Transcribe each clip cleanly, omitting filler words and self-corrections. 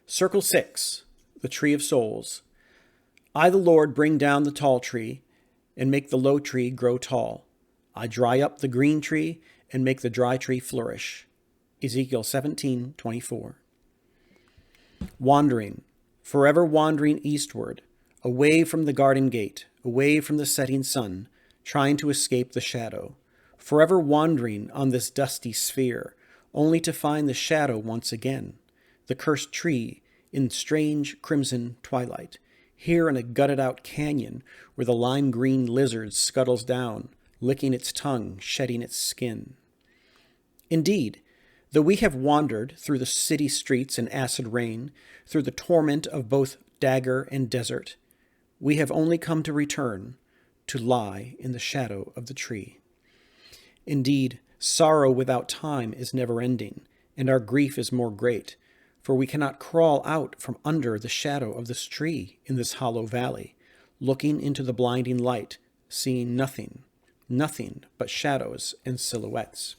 Circle 6, the Tree of Souls. I, the Lord, bring down the tall tree and make the low tree grow tall. I dry up the green tree and make the dry tree flourish. Ezekiel 17:24. Wandering, forever wandering eastward, away from the garden gate, away from the setting sun, trying to escape the shadow. Forever wandering on this dusty sphere, only to find the shadow once again. The cursed tree in strange crimson twilight, here in a gutted-out canyon where the lime-green lizard scuttles down, licking its tongue, shedding its skin. Indeed, though we have wandered through the city streets in acid rain, through the torment of both dagger and desert, we have only come to return, to lie in the shadow of the tree. Indeed, sorrow without time is never-ending, and our grief is more great, for we cannot crawl out from under the shadow of this tree in this hollow valley, looking into the blinding light, seeing nothing but shadows and silhouettes.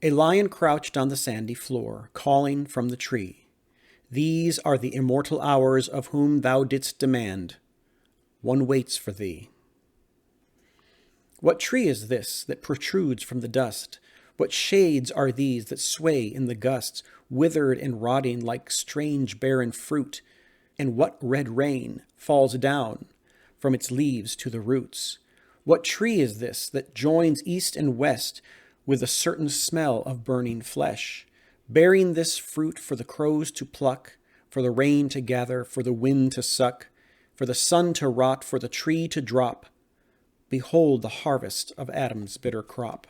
A lion crouched on the sandy floor, calling from the tree. These are the immortal hours of whom thou didst demand. One waits for thee. What tree is this that protrudes from the dust? What shades are these that sway in the gusts, withered and rotting like strange barren fruit? And what red rain falls down from its leaves to the roots? What tree is this that joins east and west with a certain smell of burning flesh, bearing this fruit for the crows to pluck, for the rain to gather, for the wind to suck, for the sun to rot, for the tree to drop? Behold the harvest of Adam's bitter crop.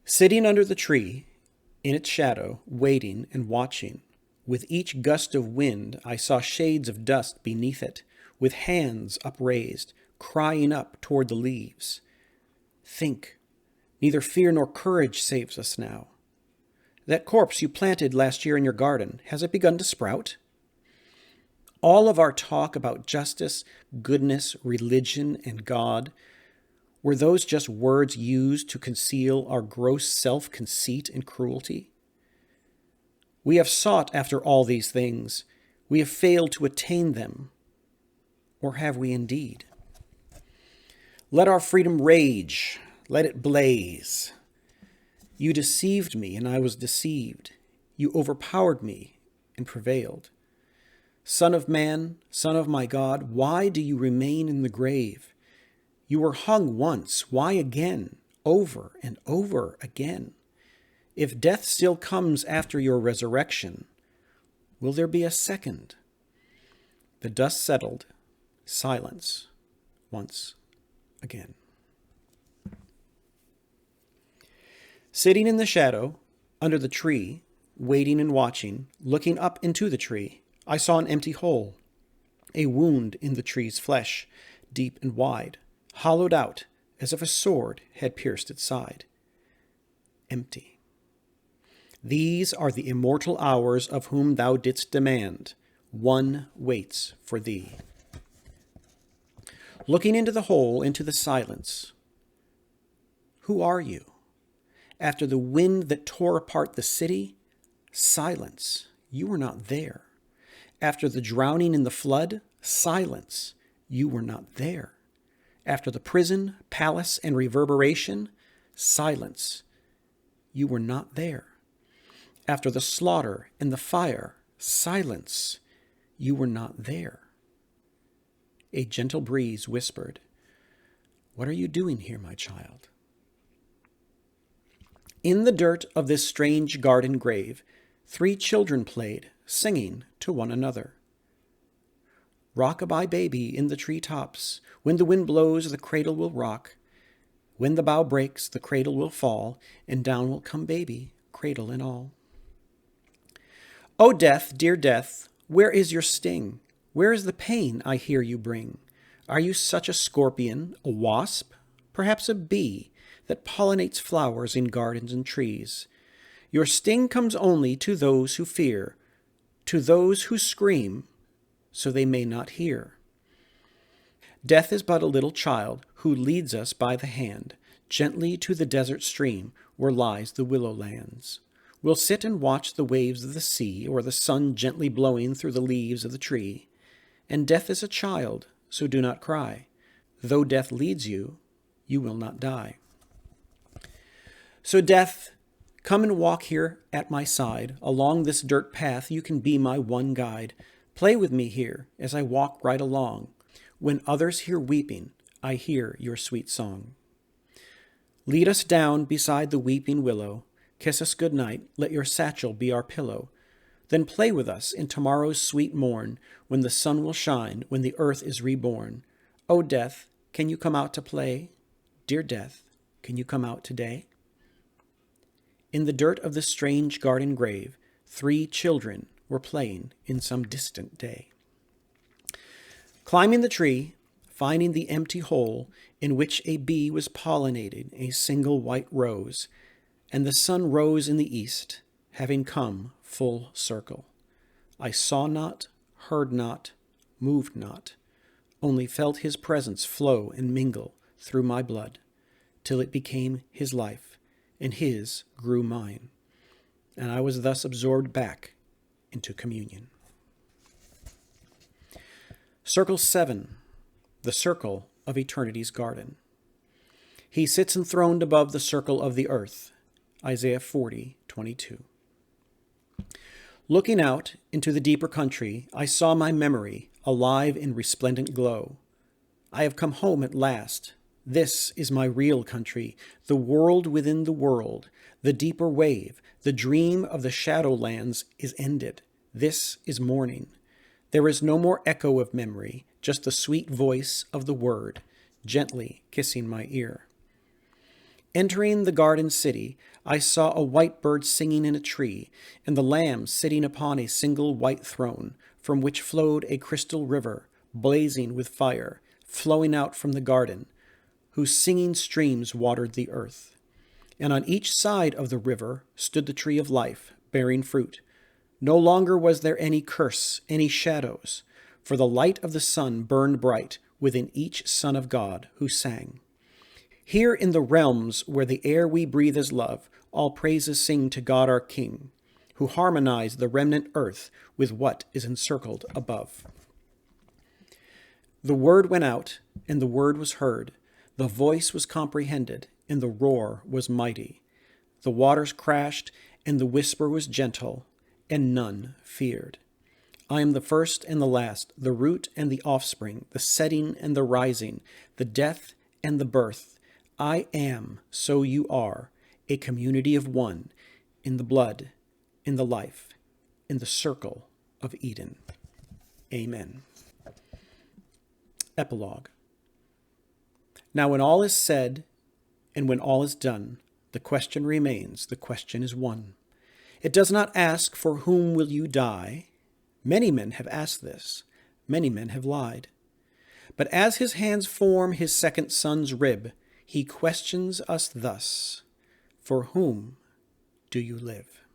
Sitting under the tree, in its shadow, waiting and watching, with each gust of wind I saw shades of dust beneath it, with hands upraised, crying up toward the leaves. Think, neither fear nor courage saves us now. That corpse you planted last year in your garden, has it begun to sprout? All of our talk about justice, goodness, religion, and God, were those just words used to conceal our gross self-conceit and cruelty? We have sought after all these things. We have failed to attain them. Or have we indeed? Let our freedom rage. Let it blaze. You deceived me, and I was deceived. You overpowered me and prevailed. Son of man, Son of my God, why do you remain in the grave? You were hung once, why again, over and over again? If death still comes after your resurrection, will there be a second? The dust settled, silence, once again. Sitting in the shadow, under the tree, waiting and watching, looking up into the tree, I saw an empty hole, a wound in the tree's flesh, deep and wide, hollowed out as if a sword had pierced its side. Empty. These are the immortal hours of whom thou didst demand. One waits for thee. Looking into the hole, into the silence. Who are you? After the wind that tore apart the city, silence. You were not there. After the drowning in the flood, silence. You were not there. After the prison, palace, and reverberation, silence. You were not there. After the slaughter and the fire, silence. You were not there. A gentle breeze whispered, "What are you doing here, my child?" In the dirt of this strange garden grave, 3 children played, singing to one another. Rock-a-bye baby in the treetops. When the wind blows, the cradle will rock. When the bough breaks, the cradle will fall, and down will come baby, cradle and all. O death, dear death, where is your sting? Where is the pain I hear you bring? Are you such a scorpion, a wasp, perhaps a bee, that pollinates flowers in gardens and trees? Your sting comes only to those who fear, to those who scream, so they may not hear. Death is but a little child who leads us by the hand gently to the desert stream where lies the willow lands, We'll sit and watch the waves of the sea, or the sun gently blowing through the leaves of the tree. And death is a child, so do not cry. Though death leads you, you will not die. So death, come and walk here at my side. Along this dirt path you can be my one guide. Play with me here as I walk right along. When others hear weeping, I hear your sweet song. Lead us down beside the weeping willow. Kiss us good night, let your satchel be our pillow. Then play with us in tomorrow's sweet morn, when the sun will shine, when the earth is reborn. O death, can you come out to play? Dear death, can you come out today? In the dirt of this strange garden grave, 3 children were playing in some distant day. Climbing the tree, finding the empty hole in which a bee was pollinating a single white rose, and the sun rose in the east, having come full circle. I saw not, heard not, moved not, only felt his presence flow and mingle through my blood, till it became his life, and his grew mine, and I was thus absorbed back into communion. Circle 7, the circle of eternity's garden. He sits enthroned above the circle of the earth. Isaiah 40:22. Looking out into the deeper country, I saw my memory alive in resplendent glow. I have come home at last. This is my real country, the world within the world, the deeper wave, the dream of the shadowlands is ended. This is morning. There is no more echo of memory, just the sweet voice of the word, gently kissing my ear. Entering the garden city, I saw a white bird singing in a tree, and the Lamb sitting upon a single white throne, from which flowed a crystal river, blazing with fire, flowing out from the garden, whose singing streams watered the earth. And on each side of the river stood the tree of life, bearing fruit. No longer was there any curse, any shadows, for the light of the sun burned bright within each son of God who sang. Here in the realms where the air we breathe is love, all praises sing to God our King, who harmonized the remnant earth with what is encircled above. The word went out, and the word was heard. The voice was comprehended, and the roar was mighty. The waters crashed, and the whisper was gentle, and none feared. I am the first and the last, the root and the offspring, the setting and the rising, the death and the birth. I am, so you are, a community of one, in the blood, in the life, in the circle of Eden. Amen. Epilogue. Now when all is said, and when all is done, the question remains, the question is one. It does not ask, for whom will you die? Many men have asked this. Many men have lied. But as his hands form his second son's rib, he questions us thus, for whom do you live?